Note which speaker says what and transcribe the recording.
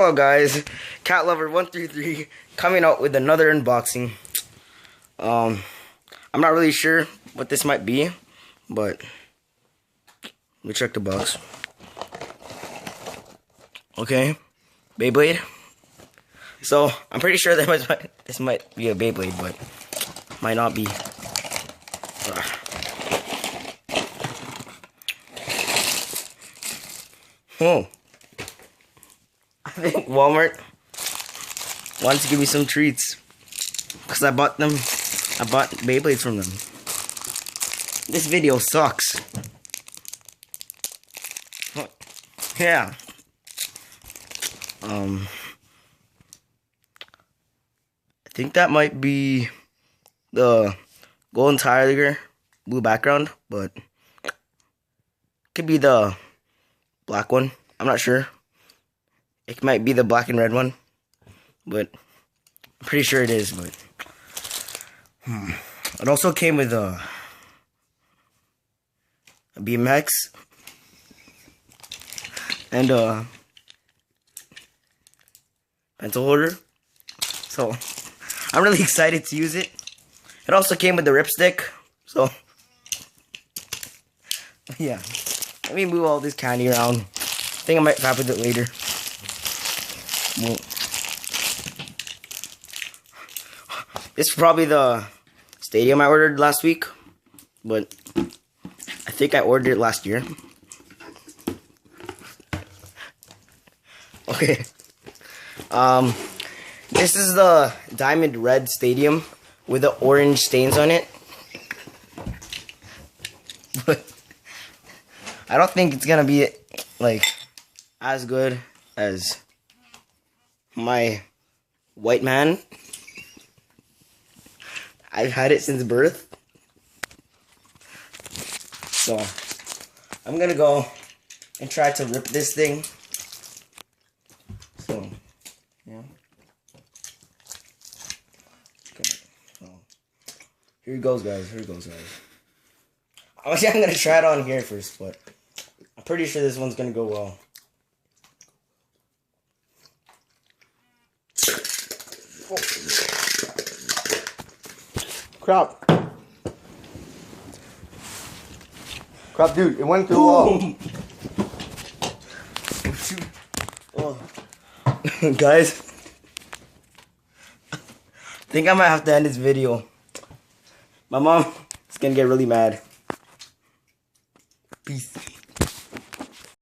Speaker 1: Hello guys, Cat Lover 133 coming out with another unboxing. I'm not really sure what this might be, but let me check the box. Okay, Beyblade. So I'm pretty sure this might be a Beyblade, but might not be. Oh. I think Walmart wants to give me some treats because I bought Beyblades from them. This video sucks. Yeah. I think that might be the Golden Tiger blue background, but could be the black one. I'm not sure. It might be the black and red one, but I'm pretty sure it is. But it also came with a BMX and a pencil holder. So I'm really excited to use it. It also came with the ripstick. So yeah, let me move all this candy around. I think I might wrap with it later. This is probably the stadium I ordered last week, but I think I ordered it last year. Okay. This is the diamond red stadium with the orange stains on it. But I don't think it's gonna be like as good as my white man. I've had it since birth. So I'm gonna go and try to rip this thing. So yeah. Okay. So here it goes, guys. Here it goes, guys. Obviously, I'm gonna try it on here first, but I'm pretty sure this one's gonna go well. Oh. Crap, dude, it went through the wall. Oh. Guys, I think I might have to end this video. My mom is gonna get really mad.